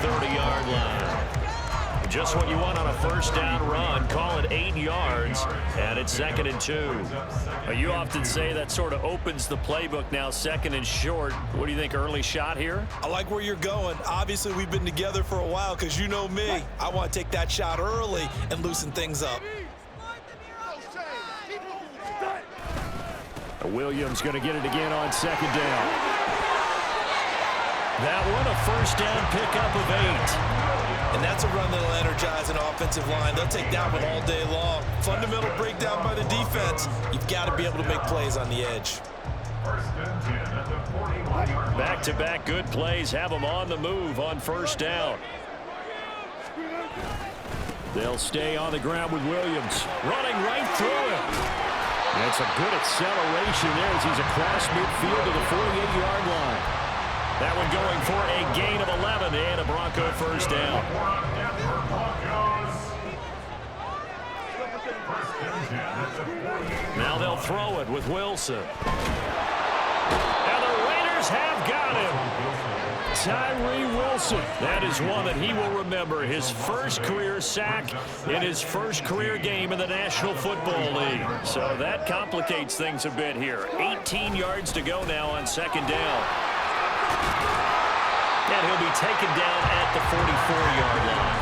30-yard line. Just what you want on a first down run. Call it 8 yards, and it's 2nd and 2. You often say that sort of opens the playbook now, 2nd and short. What do you think, early shot here? I like where you're going. Obviously, we've been together for a while because you know me. I want to take that shot early and loosen things up. Williams going to get it again on 2nd down. That one a first down pickup of 8. And that's a run that'll energize an offensive line. They'll take that one all day long. Fundamental breakdown by the defense. You've got to be able to make plays on the edge. Back-to-back good plays have them on the move on first down. They'll stay on the ground with Williams. Running right through him. That's a good acceleration there as he's across midfield to the 48-yard line. That one going for a gain of 11 and a Bronco first down. Now they'll throw it with Wilson. And the Raiders have got him. Tyree Wilson. That is one that he will remember. His first career sack in his first career game in the National Football League. So that complicates things a bit here. 18 yards to go now on 2nd down. And he'll be taken down at the 44-yard line.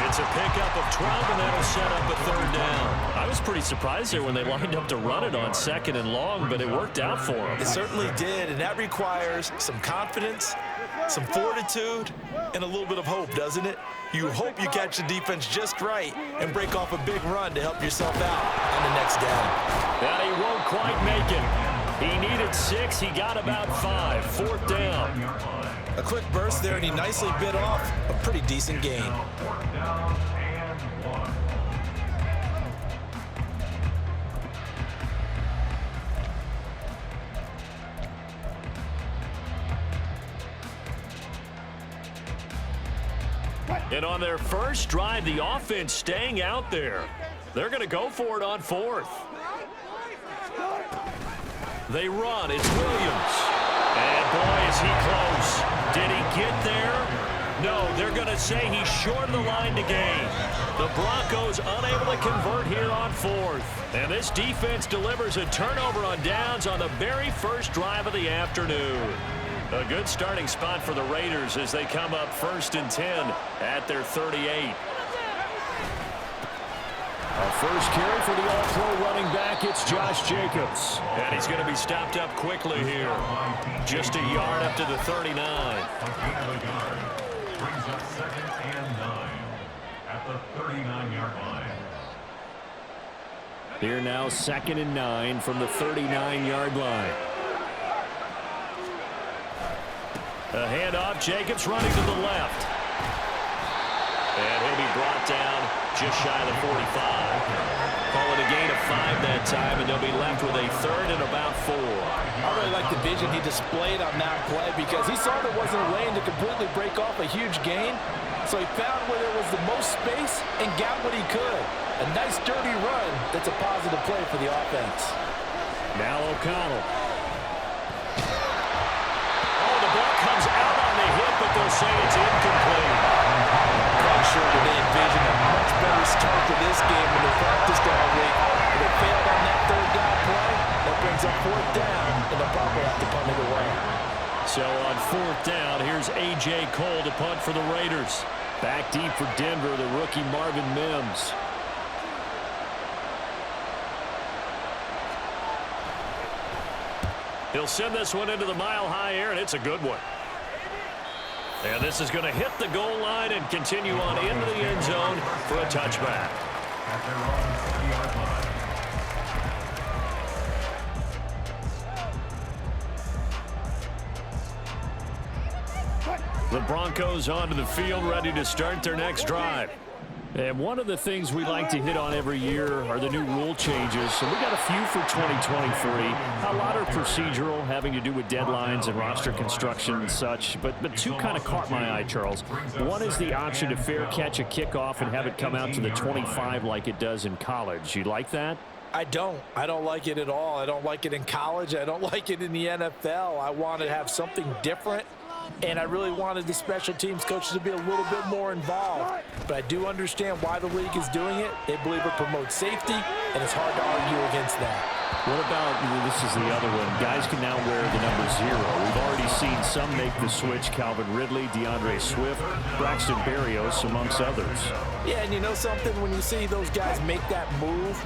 It's a pickup of 12, and that'll set up a 3rd down. I was pretty surprised there when they lined up to run it on 2nd and long, but it worked out for him. It certainly did, and that requires some confidence, some fortitude, and a little bit of hope, doesn't it? You hope you catch the defense just right and break off a big run to help yourself out on the next down. And he won't quite make it. He needed 6. He got about 5. 4th down. A quick burst there, and he nicely bit off a pretty decent gain. And on their first drive, the offense staying out there. They're going to go for it on 4th. They run. It's Williams. And boy, is he close. Did he get there? No, they're going to say he's short of the line to gain. The Broncos unable to convert here on 4th. And this defense delivers a turnover on downs on the very first drive of the afternoon. A good starting spot for the Raiders as they come up 1st and 10 at their 38. A first carry for the all-pro running back, it's Josh Jacobs. And he's going to be stopped up quickly here. Just a yard up to the 39. Brings up 2nd and 9 at the 39-yard line. Here now 2nd and 9 from the 39-yard line. A handoff, Jacobs running to the left. And he'll be brought down just shy of the 45. Call it a gain of 5 that time, and they'll be left with a 3rd and about 4. I really like the vision he displayed on that play because he saw there wasn't a lane to completely break off a huge gain. So he found where there was the most space and got what he could. A nice dirty run that's a positive play for the offense. Now O'Connell. Oh, the ball comes out on the hit, but they'll say it's incomplete. I'm sure that they envisioned a much better start to this game when they practiced all week. But they failed on that 3rd down play. That brings up 4th down, and the Broncos have to punt it away. So on 4th down, here's A.J. Cole to punt for the Raiders. Back deep for Denver, the rookie Marvin Mims. He'll send this one into the mile-high air, and it's a good one. And this is going to hit the goal line and continue on into the end zone for a touchback. At their own 30-yard line. The Broncos onto the field, ready to start their next drive. And one of the things we like to hit on every year are the new rule changes. So we got a few for 2023. A lot are procedural, having to do with deadlines and roster construction and such. But two kind of caught my eye, Charles. One is the option to fair catch a kickoff and have it come out to the 25 like it does in college. You like that? I don't like it at all. I don't like it in college. I don't like it in the NFL. I want to have something different and I really wanted the special teams coaches to be a little bit more involved. But I do understand why the league is doing it. They believe it promotes safety, and it's hard to argue against that. What about, this is the other one, guys can now wear the number 0. We've already seen some make the switch, Calvin Ridley, DeAndre Swift, Braxton Berrios, amongst others. Yeah, and you know something? When you see those guys make that move,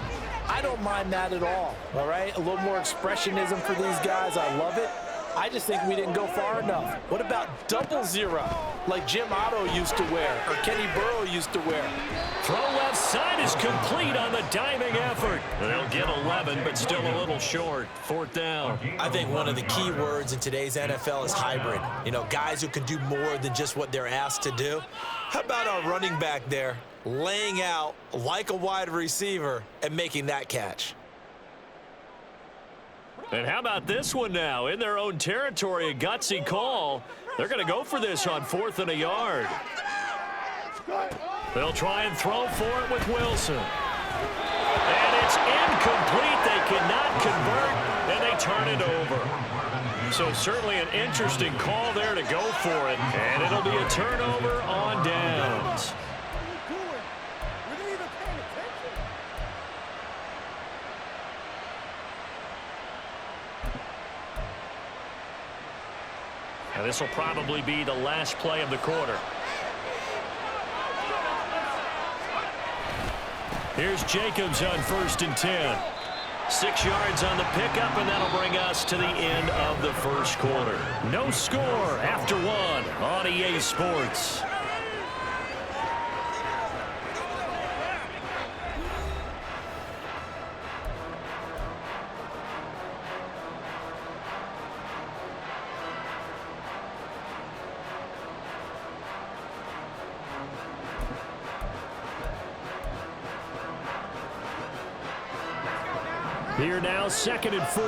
I don't mind that at all right? A little more expressionism for these guys. I love it. I just think we didn't go far enough. What about double 0, like Jim Otto used to wear or Kenny Burrow used to wear? Throw left side is complete on the diving effort. They'll get 11, but still a little short. 4th down. I think one of the key words in today's NFL is hybrid. You know, guys who can do more than just what they're asked to do. How about our running back there laying out like a wide receiver and making that catch? And how about this one now? In their own territory, a gutsy call. They're going to go for this on 4th and a yard. They'll try and throw for it with Wilson. And it's incomplete. They cannot convert, and they turn it over. So certainly an interesting call there to go for it. And it'll be a turnover on downs. Now this will probably be the last play of the quarter. Here's Jacobs on 1st and 10. 6 yards on the pickup, and that'll bring us to the end of the first quarter. No score after 1 on EA Sports. Here now, 2nd and 4.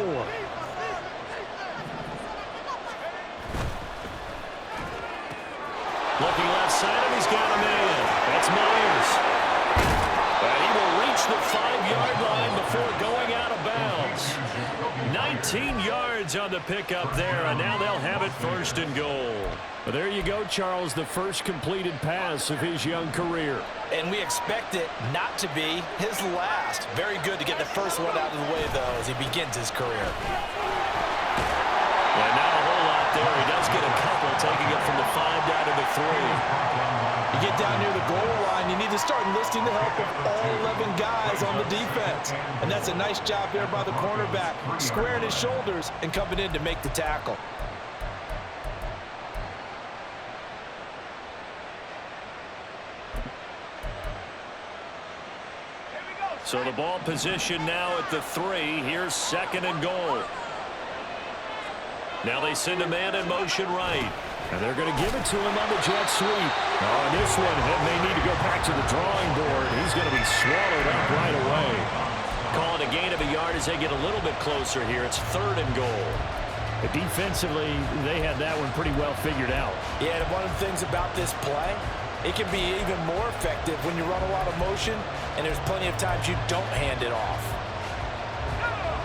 Looking left side, and he's got a man. That's Myers. And he will reach the 5-yard line before going out of bounds. 19 yards on the pickup there, and now they'll have it 1st and goal. Well, there you go, Charles, the first completed pass of his young career. And we expect it not to be his last. Very good to get the first one out of the way, though, as he begins his career. Yeah, not a whole lot there. He does get a couple, taking it from the 5 down to the 3. You get down near the goal line, you need to start enlisting the help of all 11 guys on the defense. And that's a nice job there by the cornerback, squaring his shoulders and coming in to make the tackle. So the ball position now at the 3. Here's 2nd and goal. Now they send a man in motion right. And they're going to give it to him on the jet sweep. On this one, they need to go back to the drawing board. He's going to be swallowed up right away. Calling a gain of a yard as they get a little bit closer here. It's 3rd and goal. Defensively, they had that one pretty well figured out. Yeah, and one of the things about this play, it can be even more effective when you run a lot of motion, and there's plenty of times you don't hand it off.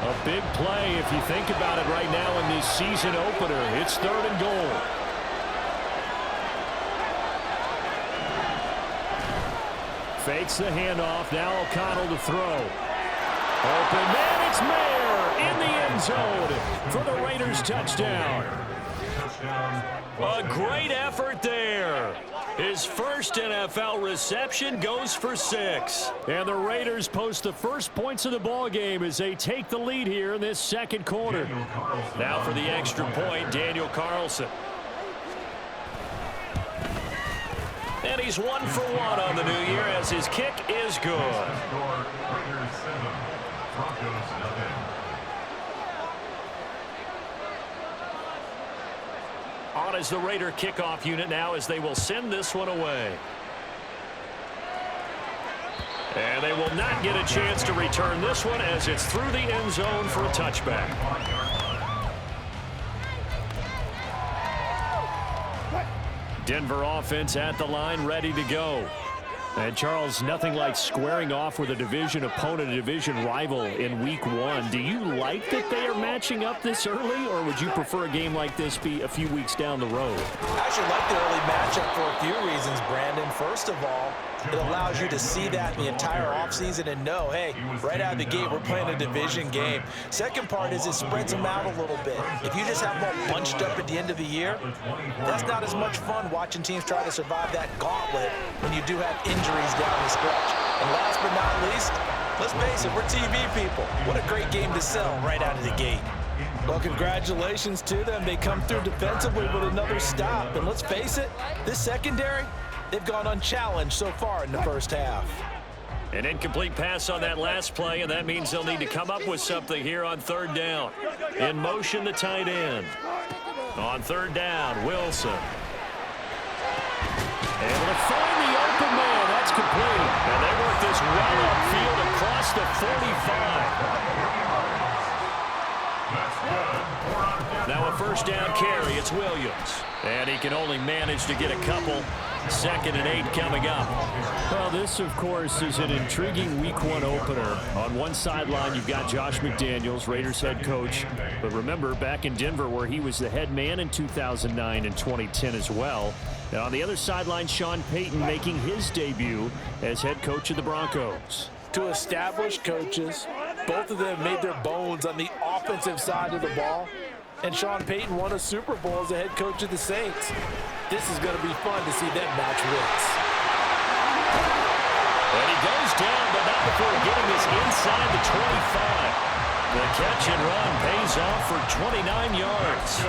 A big play if you think about it right now in this season opener. It's 3rd and goal. Fakes the handoff. Now O'Connell to throw. Open man, it's Mayer in the end zone for the Raiders touchdown. A great effort there. His first NFL reception goes for 6. And the Raiders post the first points of the ball game as they take the lead here in this second quarter. Now for the extra point, Daniel Carlson. And he's 1 for 1 on the new year as his kick is good. On is the Raider kickoff unit now as they will send this one away. And they will not get a chance to return this one as it's through the end zone for a touchback. Denver offense at the line, ready to go. And Charles, nothing like squaring off with a division opponent, a division rival in week 1. Do you like that they are matching up this early, or would you prefer a game like this be a few weeks down the road? I actually like the early matchup for a few reasons, Brandon. First of all, it allows you to see that the entire offseason and know, hey, right out of the gate, we're playing a division game. Second part is it spreads them out a little bit. If you just have them all bunched up at the end of the year, that's not as much fun watching teams try to survive that gauntlet when you do have injuries down the stretch. And last but not least, let's face it, we're TV people. What a great game to sell right out of the gate. Well, congratulations to them. They come through defensively with another stop. And let's face it, this secondary, they've gone unchallenged so far in the first half. An incomplete pass on that last play, and that means they'll need to come up with something here on third down. In motion, the tight end. On third down, Wilson. Able to find the open man. That's complete. And they work this well upfield across the 45. Now a first down carry. It's Williams. And he can only manage to get a couple. 2nd and 8 coming up. Well, this, of course, is an intriguing week 1 opener. On one sideline, you've got Josh McDaniels, Raiders head coach. But remember, back in Denver, where he was the head man in 2009 and 2010 as well. And on the other sideline, Sean Payton making his debut as head coach of the Broncos. Two established coaches. Both of them made their bones on the offensive side of the ball. And Sean Payton won a Super Bowl as the head coach of the Saints. This is going to be fun to see them match wits. And he goes down, but not before getting this inside the 25. The catch and run pays off for 29 yards.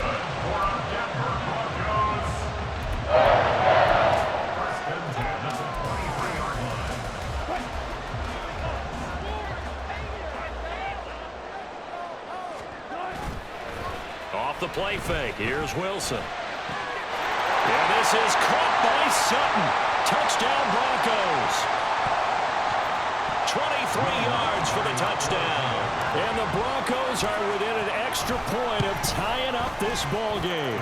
Off the play fake. Here's Wilson. And this is caught by Sutton. Touchdown, Broncos. 23 yards for the touchdown. And the Broncos are within an extra point of tying up this ball game.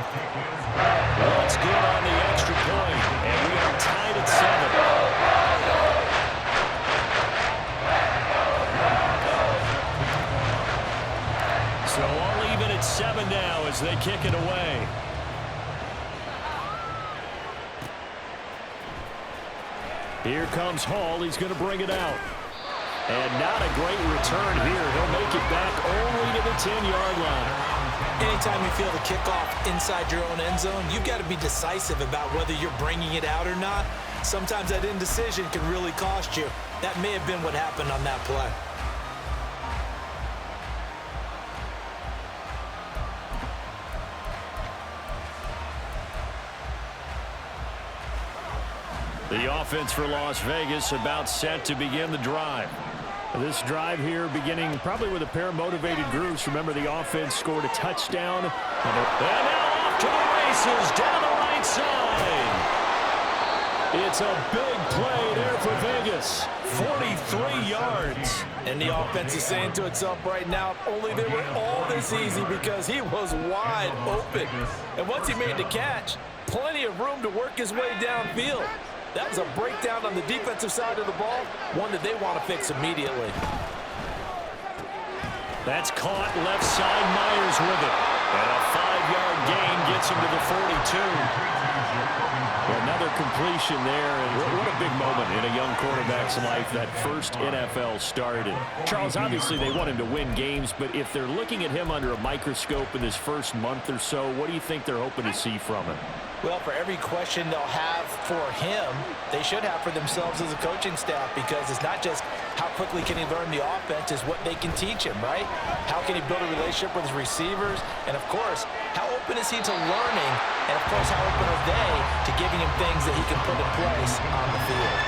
That's good on the extra point, and we are tied at 7. So all even at 7 now as they kick it away. Here comes Hall. He's going to bring it out. And not a great return here. He'll make it back only to the 10-yard line. Anytime you feel the kickoff inside your own end zone, you've got to be decisive about whether you're bringing it out or not. Sometimes that indecision can really cost you. That may have been what happened on that play. The offense for Las Vegas about set to begin the drive. This drive here beginning probably with a pair of motivated groups. Remember, the offense scored a touchdown. And now off to the races down the right side. It's a big play there for Vegas. 43 yards. And the offense is saying to itself right now, if only they were all this easy, because he was wide open. And once he made the catch, plenty of room to work his way downfield. That was a breakdown on the defensive side of the ball, one that they want to fix immediately. That's caught left side. Myers with it. And a 5-yard gain gets him to the 42. Another completion there, and what a big moment in a young quarterback's life, that first NFL started. Charles, obviously they want him to win games, but if they're looking at him under a microscope in his first month or so, what do you think they're hoping to see from him? Well, for every question they'll have for him, they should have for themselves as a coaching staff, because it's not just how quickly can he learn the offense, it's what they can teach him, right? How can he build a relationship with his receivers? And, of course, how open is he to learning? And, of course, how open are they to giving him things that he can put in place on the field?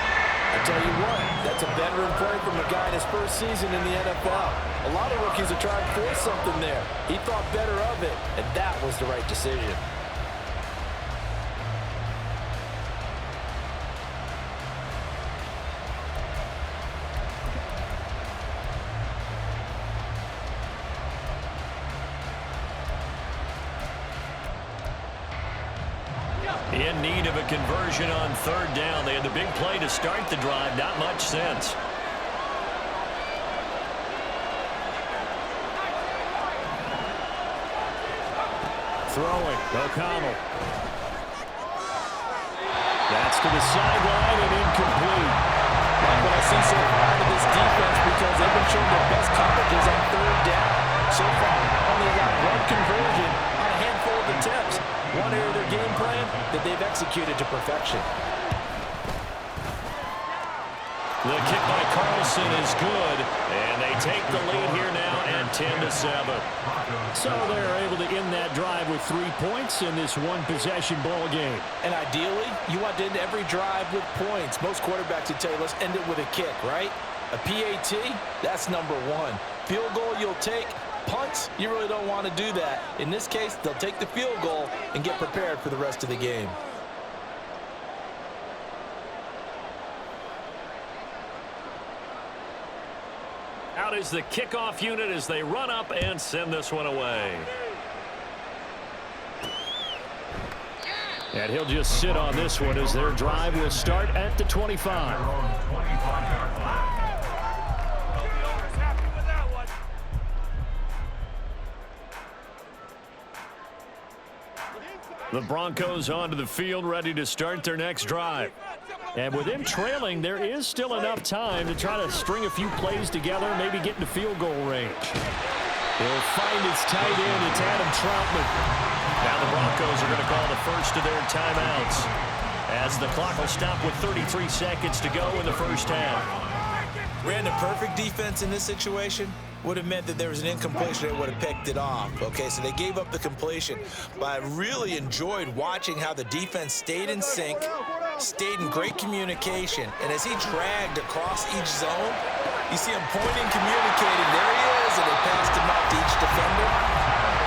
I tell you what, that's a veteran play from a guy in his first season in the NFL. A lot of rookies are trying to force something there. He thought better of it, and that was the right decision. in need of a conversion on third down. They had the big play to start the drive. Not much since. Throwing, O'Connell. That's to the sideline and incomplete. Like what I see so far with this defense, because they've been showing their best coverages on third down. So far, only allowed one conversion on a handful of attempts. One area of their game plan that they've executed to perfection. The kick by Carlson is good, and they take the lead here now at 10-7. So they're able to end that drive with 3 points in this one-possession ball game. And ideally, you want to end every drive with points. Most quarterbacks would tell you, let's end it with a kick, right? A PAT, that's number one. Field goal you'll take. Punts, you really don't want to do that. In this case, they'll take the field goal and get prepared for the rest of the game. Out is the kickoff unit as they run up and send this one away. And he'll just sit on this one as their drive will start at the 25. The Broncos onto the field, ready to start their next drive. And with them trailing, there is still enough time to try to string a few plays together, maybe get into field goal range. He'll find his tight end. It's Adam Troutman. Now the Broncos are going to call the first of their timeouts as the clock will stop with 33 seconds to go in the first half. Ran a perfect defense in this situation. Would have meant that there was an incompletion, they would have picked it off. Okay, so they gave up the completion. But I really enjoyed watching how the defense stayed in sync, stayed in great communication. And as he dragged across each zone, you see him pointing, communicating. There he is, and they passed him out to each defender.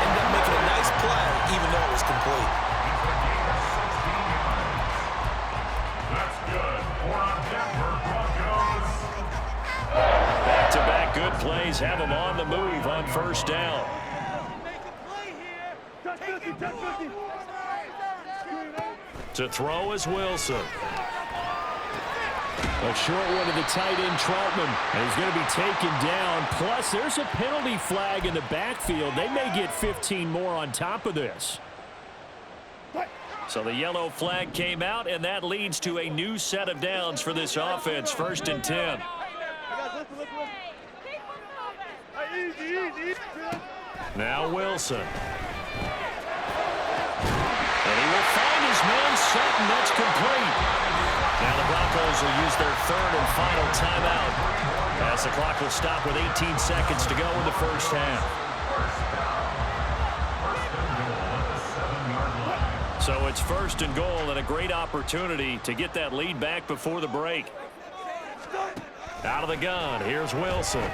Ended up making a nice play, even though it was complete. That's good for our Denver Broncos. Back-to-back good plays have them on the move on first down. To throw is Wilson. A short one to the tight end, Troutman. And he's going to be taken down. Plus, there's a penalty flag in the backfield. They may get 15 more on top of this. So the yellow flag came out, and that leads to a new set of downs for this offense. 1st and 10. Now Wilson. And he will find his man set, and that's complete. Now the Broncos will use their third and final timeout as the clock will stop with 18 seconds to go in the first half. So it's 1st and goal and a great opportunity to get that lead back before the break. Out of the gun, here's Wilson.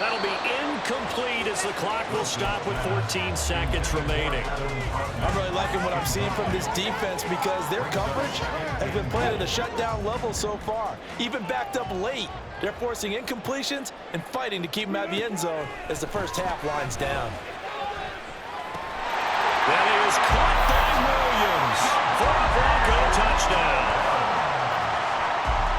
That'll be incomplete as the clock will stop with 14 seconds remaining. I'm really liking what I'm seeing from this defense because their coverage has been playing at a shutdown level so far. Even backed up late, they're forcing incompletions and fighting to keep them out of the end zone as the first half winds down. That is caught by Williams for a Bronco touchdown.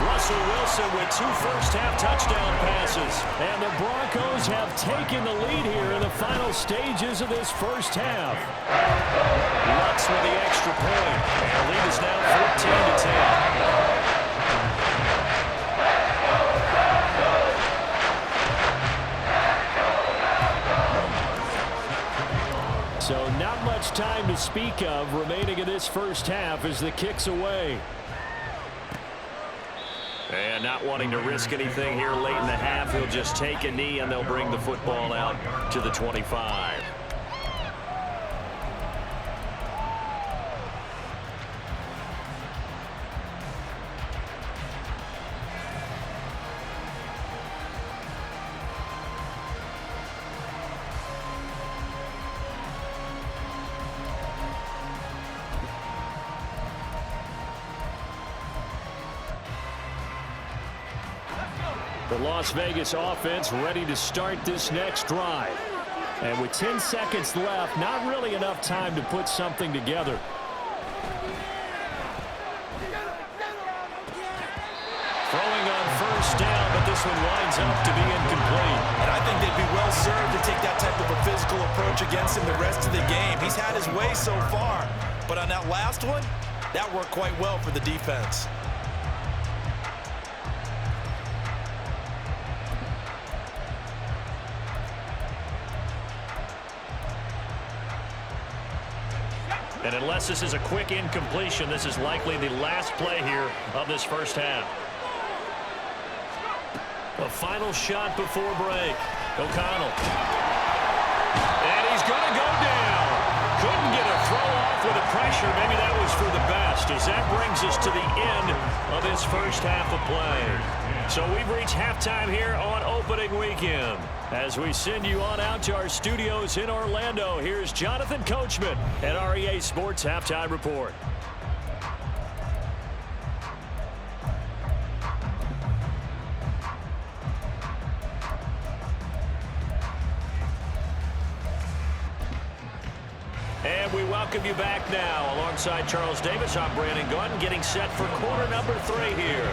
Russell Wilson with 2 first-half touchdown passes. And the Broncos have taken the lead here in the final stages of this first half. Lutz with the extra point. And the lead is now 14-10. So not much time to speak of remaining in this first half as the kick's away. And not wanting to risk anything here late in the half, he'll just take a knee and they'll bring the football out to the 25. The Las Vegas offense ready to start this next drive. And with 10 seconds left, not really enough time to put something together. one winds up to be incomplete. And I think they'd be well served to take that type of a physical approach against him the rest of the game. He's had his way so far, but on that last one, that worked quite well for the defense. And unless this is a quick incompletion, this is likely the last play here of this first half. A final shot before break. O'Connell. And he's going to go down. Couldn't get a throw off with the pressure. Maybe that was for the best, as that brings us to the end of this first half of play. So we've reached halftime here on opening weekend. As we send you on out to our studios in Orlando, here's Jonathan Coachman at REA Sports Halftime Report. And we welcome you back now. Alongside Charles Davis, I'm Brandon Gordon, getting set for quarter number 3 here.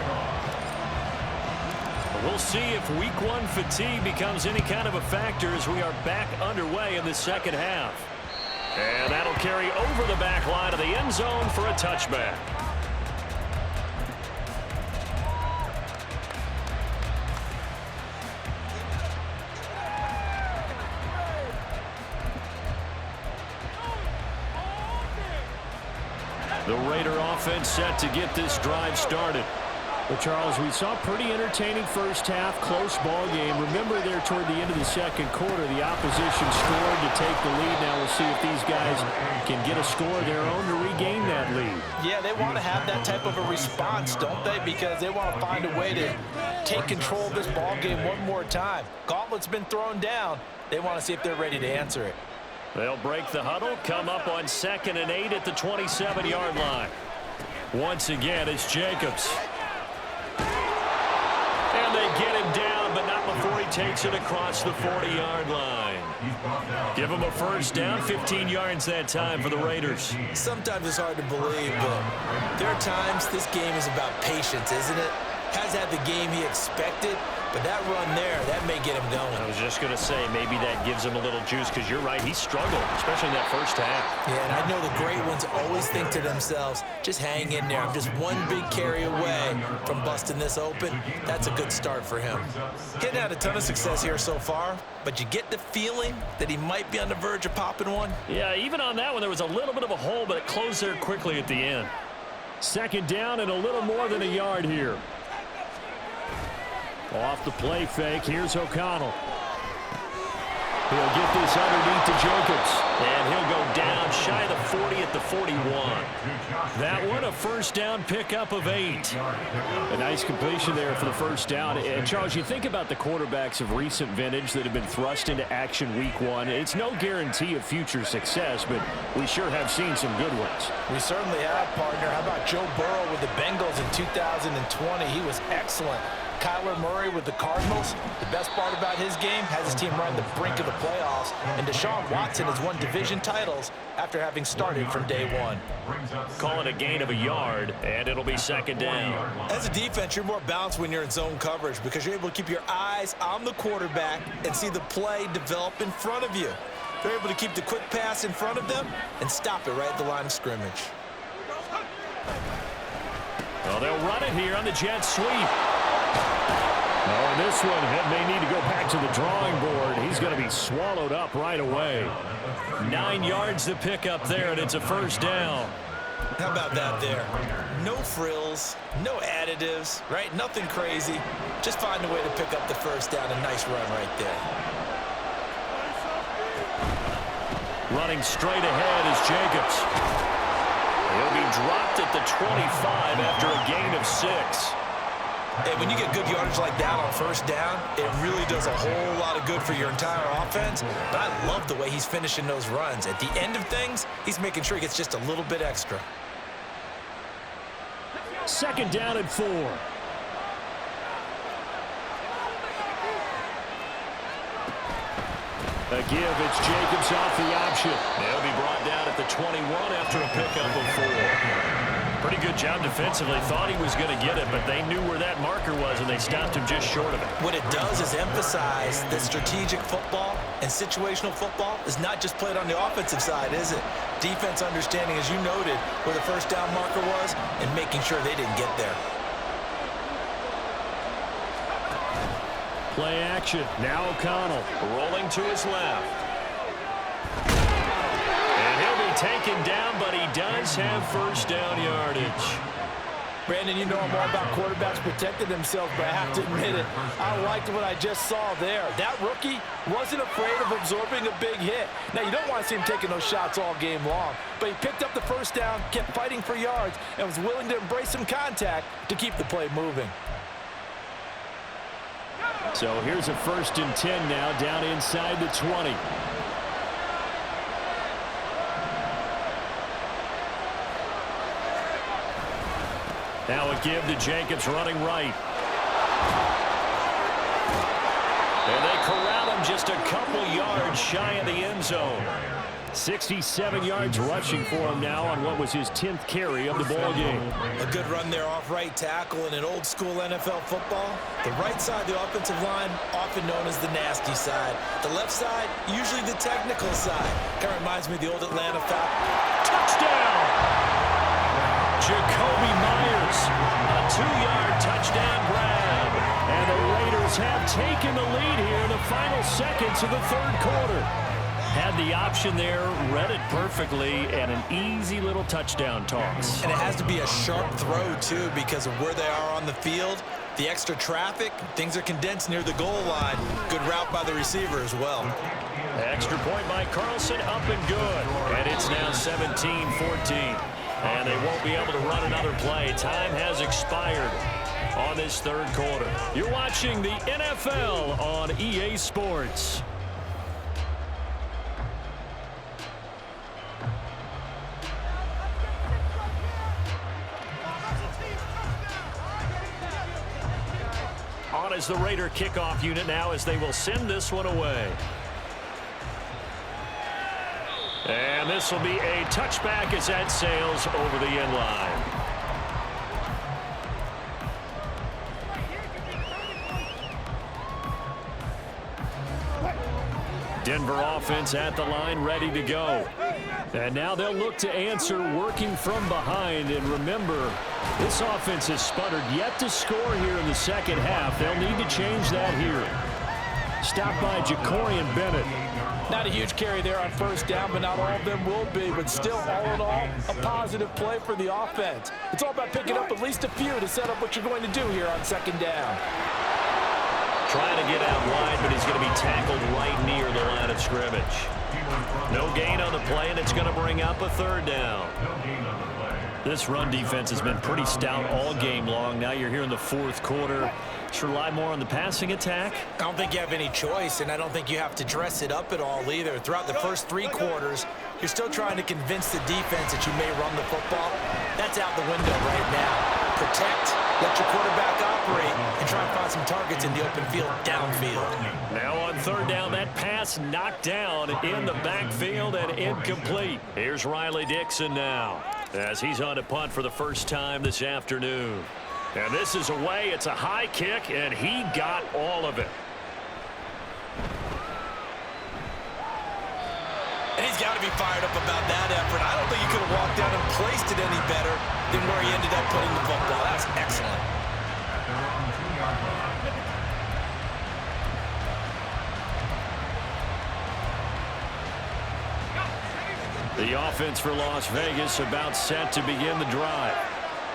We'll see if week 1 fatigue becomes any kind of a factor as we are back underway in the second half. And that'll carry over the back line of the end zone for a touchback. The Raider offense set to get this drive started. Well, Charles, we saw a pretty entertaining first half, close ball game. Remember there toward the end of the second quarter, the opposition scored to take the lead. Now we'll see if these guys can get a score of their own to regain that lead. Yeah, they want to have that type of a response, don't they? Because they want to find a way to take control of this ball game one more time. Gauntlet's been thrown down. They want to see if they're ready to answer it. They'll break the huddle, come up on 2nd and 8 at the 27-yard line. Once again, it's Jacobs. And they get him down, but not before he takes it across the 40-yard line. Give him a first down, 15 yards that time for the Raiders. Sometimes it's hard to believe, but there are times this game is about patience, isn't it? Has had the game he expected, but that run there, that may get him going. I was just going to say, maybe that gives him a little juice, because you're right, he struggled, especially in that first half. Yeah, and I know the great ones always think to themselves, just hang in there. I'm just one big carry away from busting this open. That's a good start for him. He hadn't had a ton of success here so far, but you get the feeling that he might be on the verge of popping one. Yeah, even on that one, there was a little bit of a hole, but it closed there quickly at the end. 2nd down and a little more than a yard here. Off the play fake, here's O'Connell. He'll get this underneath to Jacobs. And he'll go down shy of the 40 at the 41. That one, a first down pickup of 8. A nice completion there for the first down. And Charles, you think about the quarterbacks of recent vintage that have been thrust into action week 1. It's no guarantee of future success, but we sure have seen some good ones. We certainly have, partner. How about Joe Burrow with the Bengals in 2020? He was excellent. Kyler Murray with the Cardinals. The best part about his game has his team right on the brink of the playoffs. And Deshaun Watson has won division titles after having started from day 1. Call it a gain of a yard, and it'll be 2nd down. As a defense, you're more balanced when you're in zone coverage because you're able to keep your eyes on the quarterback and see the play develop in front of you. They're able to keep the quick pass in front of them and stop it right at the line of scrimmage. Well, they'll run it here on the jet sweep. Oh, and this one may need to go back to the drawing board. He's going to be swallowed up right away. 9 yards to pick up there, and it's a first down. How about that there? No frills, no additives, right? Nothing crazy. Just find a way to pick up the first down. A nice run right there. Running straight ahead is Jacobs. He'll be dropped at the 25 after a gain of 6. And when you get good yardage like that on first down, it really does a whole lot of good for your entire offense. But I love the way he's finishing those runs. At the end of things, he's making sure he gets just a little bit extra. 2nd down and 4. A give, it's Jacobs off the option. They'll be brought down at the 21 after a pickup of 4. Pretty good job defensively. Thought he was going to get it, but they knew where that marker was, and they stopped him just short of it. What it does is emphasize that strategic football and situational football is not just played on the offensive side, is it? Defense understanding, as you noted, where the first down marker was and making sure they didn't get there. Play action. Now O'Connell Rolling to his left. And he'll be taken down, but he does have first down yardage. Brandon, you know I'm all about quarterbacks protecting themselves, but I have to admit it, I liked what I just saw there. That rookie wasn't afraid of absorbing a big hit. Now, you don't want to see him taking those shots all game long, but he picked up the first down, kept fighting for yards, and was willing to embrace some contact to keep the play moving. So here's a 1st and 10 now, down inside the 20. Now a give to Jacobs running right. And they corral him just a couple yards shy of the end zone. 67 yards rushing for him now on what was his 10th carry of the ball game. A good run there off right tackle in an old school NFL football. The right side of the offensive line, often known as the nasty side. The left side, usually the technical side. Kind of reminds me of the old Atlanta Falcons. Touchdown! Jacoby Myers, a 2-yard touchdown grab. And the Raiders have taken the lead here in the final seconds of the 3rd quarter. Had the option there, read it perfectly, and an easy little touchdown toss. And it has to be a sharp throw, too, because of where they are on the field. The extra traffic, things are condensed near the goal line. Good route by the receiver as well. Extra point by Carlson, up and good. And it's now 17-14. And they won't be able to run another play. Time has expired on this 3rd quarter. You're watching the NFL on EA Sports. On is the Raider kickoff unit now as they will send this one away. And this will be a touchback as that sails over the end line. Denver offense at the line, ready to go. And now they'll look to answer working from behind. And remember, this offense has sputtered yet to score here in the second half. They'll need to change that here. Stopped by Jacorian Bennett. Not a huge carry there on first down, but not all of them will be. But still, all in all, a positive play for the offense. It's all about picking up at least a few to set up what you're going to do here on second down. Trying to get out wide, but he's going to be tackled right near the line of scrimmage. No gain on the play, and it's going to bring up a 3rd down. This run defense has been pretty stout all game long. Now you're here in the 4th quarter. Should rely more on the passing attack? I don't think you have any choice, and I don't think you have to dress it up at all either. Throughout the first 3 quarters, you're still trying to convince the defense that you may run the football. That's out the window right now. Protect, let your quarterback operate, and try and find some targets in the open field downfield. Now on 3rd down, that pass knocked down in the backfield and incomplete. Here's Riley Dixon now as he's on to punt for the first time this afternoon. And this is away. It's a high kick, and he got all of it. And he's got to be fired up about that effort. I don't think he could have walked down and placed it any better than where he ended up putting the football. That's excellent. The offense for Las Vegas about set to begin the drive.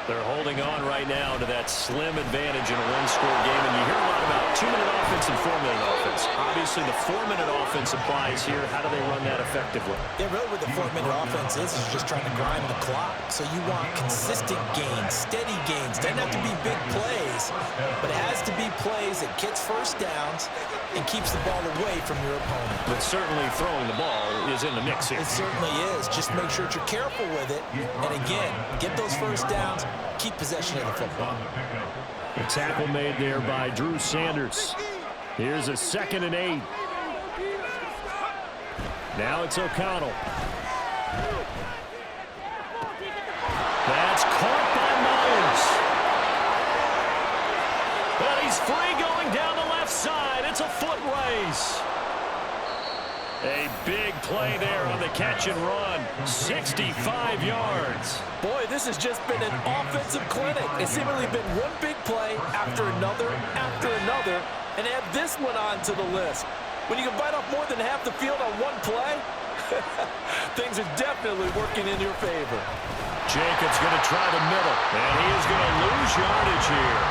They're holding on right now to that slim advantage in a 1-score game. And you hear a lot about 2-minute offense and 4-minute offense. Obviously, the 4-minute offense applies here. How do they run that effectively? Yeah, really what the 4-minute offense is just trying to grind the clock. So you want consistent gains, steady gains. Doesn't have to be big plays, but it has to be plays that gets first downs and keeps the ball away from your opponent. But certainly throwing the ball is in the mix here. It certainly is. Just make sure that you're careful with it. And again, get those first downs. Keep possession of the football. A tackle made there by Drew Sanders. Here's a 2nd and 8. Now it's O'Connell. That's caught by He's free going down the left side. It's a foot race. A big play there on the catch and run. 65 yards. Boy, this has just been an offensive clinic. It's seemingly been one big play after another, and add this one on to the list. When you can bite off more than half the field on one play, things are definitely working in your favor. Jacobs going to try the middle, and he is going to lose yardage here.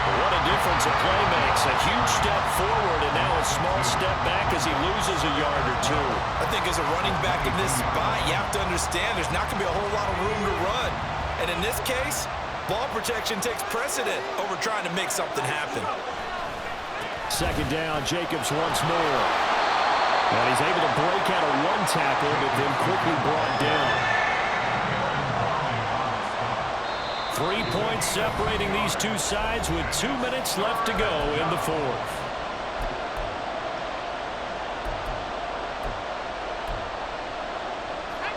What a difference a play makes. A huge step forward and now a small step back as he loses a yard or two. I think as a running back in this spot, you have to understand there's not going to be a whole lot of room to run. And in this case, ball protection takes precedent over trying to make something happen. Second down, Jacobs once more. And he's able to break out of one tackle, but then quickly brought down. 3 points separating these two sides with 2 minutes left to go in the fourth.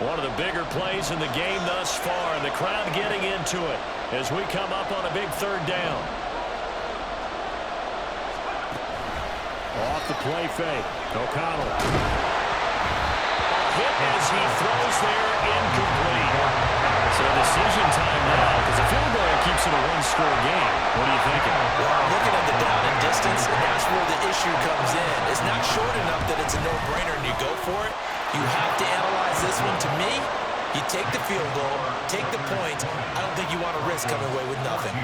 One of the bigger plays in the game thus far, and the crowd getting into it as we come up on a big third down. Off the play fake. O'Connell. A hit as he throws there, incomplete. So decision time now, because the field goal keeps it a one-score game. What are you thinking? Well, I'm looking at the down and distance, and that's where the issue comes in. It's not short enough that it's a no-brainer and you go for it. You have to analyze this one. To me, you take the field goal, take the points. I don't think you want to risk coming away with nothing.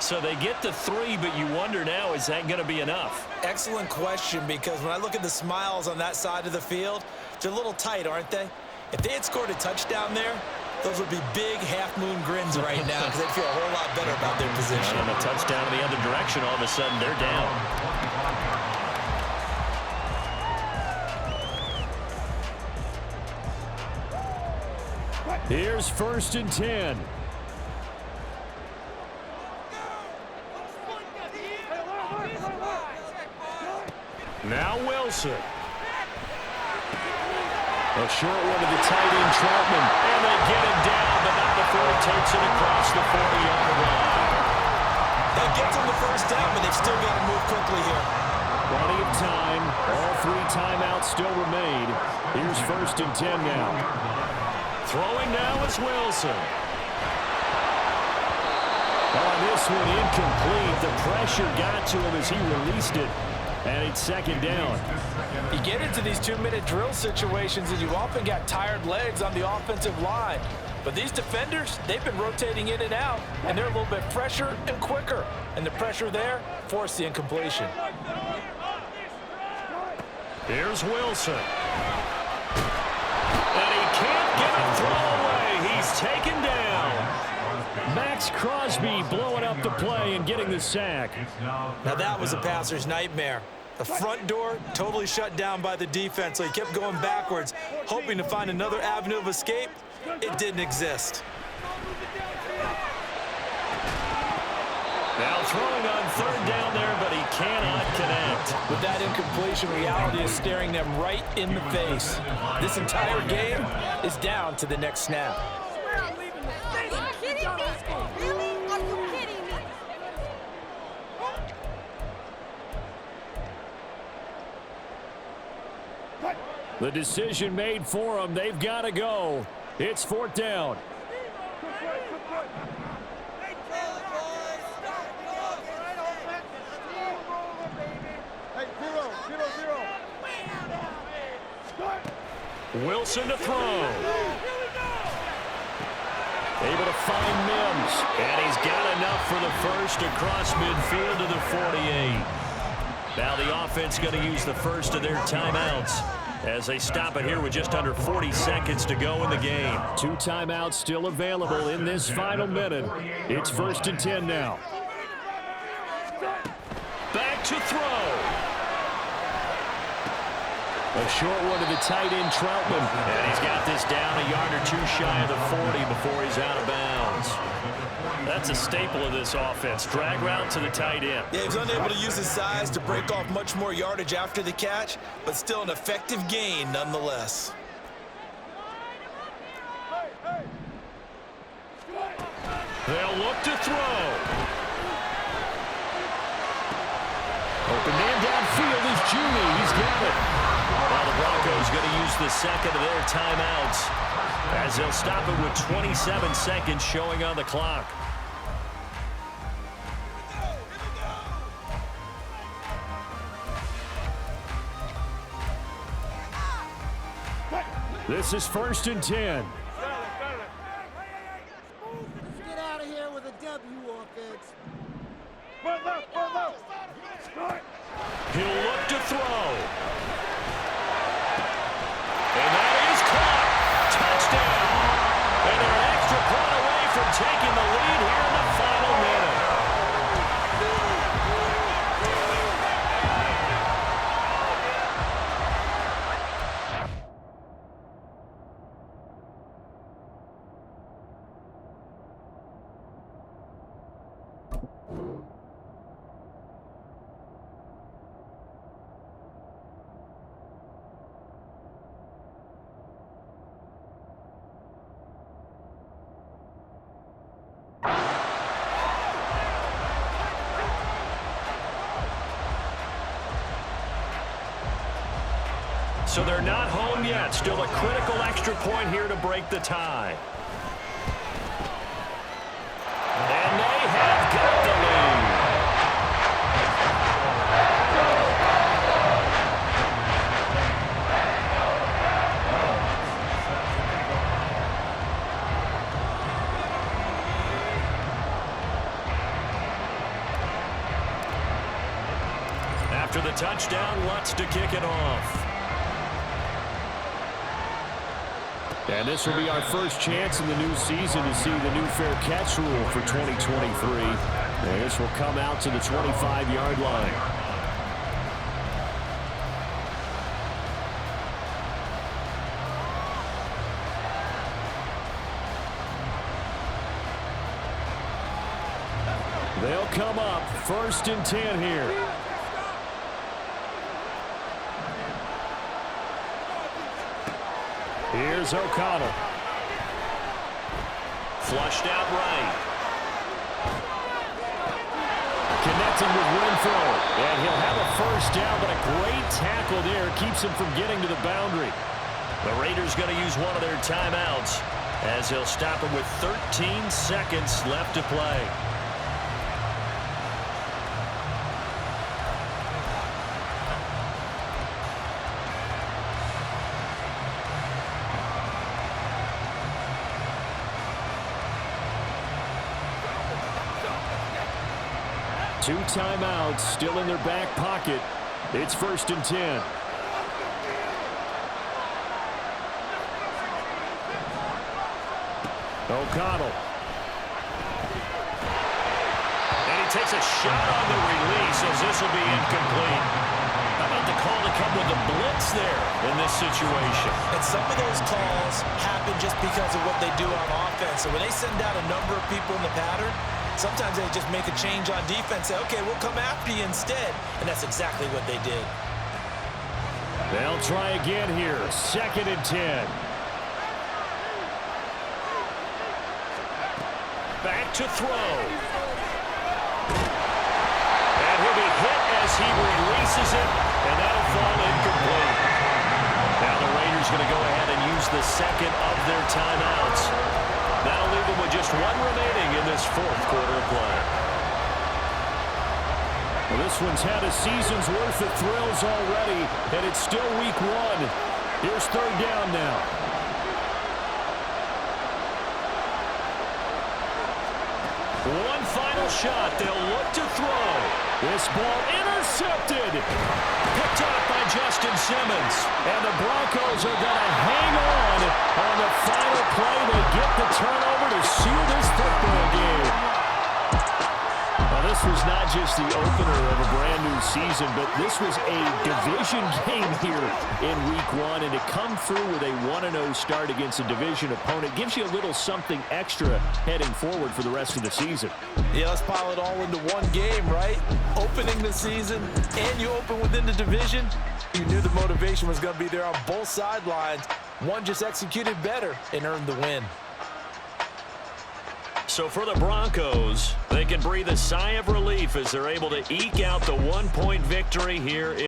So they get the 3, but you wonder now, is that going to be enough? Excellent question, because when I look at the smiles on that side of the field, they're a little tight, aren't they? If they had scored a touchdown there, those would be big half-moon grins right now because they'd feel a whole lot better about their position. And a touchdown in the other direction, all of a sudden they're down. Here's 1st and 10. Now Wilson. A short one to the tight end, Troutman. And they get him down, but not before he takes it across the 40-yard line. That gets them the first down, but they've still got to move quickly here. Plenty of time. All 3 timeouts still remain. Here's 1st and 10 now. Throwing now is Wilson. On this one, incomplete. The pressure got to him as he released it. And it's 2nd down. You get into these 2-minute drill situations and you often got tired legs on the offensive line. But these defenders, they've been rotating in and out, and they're a little bit fresher and quicker. And the pressure there forced the incompletion. Here's Wilson. And he can't get a throw away. He's taken down. Max Crosby blowing up the play and getting the sack. Now that was a passer's nightmare. The front door totally shut down by the defense, so he kept going backwards, hoping to find another avenue of escape. It didn't exist. Now throwing on 3rd down there, but he cannot connect. With that incompletion, reality is staring them right in the face. This entire game is down to the next snap. Are you kidding me? Really? Are you kidding me? The decision made for them. They've got to go. It's 4th down. Wilson to throw. Able to find Mims. And he's got enough for the first across midfield to the 48. Now the offense going to use the first of their timeouts as they stop it here with just under 40 seconds to go in the game. 2 timeouts still available in this final minute. It's 1st and 10 now. Back to throw. A short one to the tight end, Troutman. And he's got this down a yard or 2 shy of the 40 before he's out of bounds. That's a staple of this offense. Drag route to the tight end. Yeah, he was unable to use his size to break off much more yardage after the catch, but still an effective gain nonetheless. They'll look to throw. Judy. He's got it. Now the Broncos going to use the second of their timeouts as they'll stop it with 27 seconds showing on the clock. This is 1st and 10. Get out of here with a W, offense. He'll look to throw. And that is caught. Touchdown. And they're an extra point away from taking the lead here in the final minute. So they're not home yet. Still a critical extra point here to break the tie. And they have got the lead. After the touchdown, Lutz to kick it off. And this will be our first chance in the new season to see the new fair catch rule for 2023. And this will come out to the 25-yard line. They'll come up 1st and 10 here. Here's O'Connell. Flushed out right. Connecting with Renfro. And he'll have a first down, but a great tackle there keeps him from getting to the boundary. The Raiders going to use one of their timeouts as they'll stop him with 13 seconds left to play. Two timeouts still in their back pocket. It's 1st and 10. O'Connell. And he takes a shot on the release as this will be incomplete. How about the call to come with the blitz there in this situation? And some of those calls happen just because of what they do on offense. So when they send out a number of people in the pattern, sometimes they just make a change on defense, say, okay, we'll come after you instead. And that's exactly what they did. They'll try again here. 2nd and 10. Back to throw. And he'll be hit as he releases it, and that'll fall incomplete. Now the Raiders going to go ahead and use the second of their timeouts. That'll leave them with just one remaining in this 4th quarter of play. Well, this one's had a season's worth of thrills already, and it's still week 1. Here's 3rd down now. One final shot. They'll look to throw. This ball intercepted. Picked up by Justin Simmons. And the Broncos are going to hang on the final play. They get the turnover to seal this football game. Now, this was not just the opener of a brand-new season, but this was a division game here in Week 1. And to come through with a 1-0 start against a division opponent gives you a little something extra heading forward for the rest of the season. Yeah, let's pile it all into one game, right? Opening the season, and you open within the division. You knew the motivation was going to be there on both sidelines. One just executed better and earned the win. So for the Broncos, they can breathe a sigh of relief as they're able to eke out the 1-point victory here.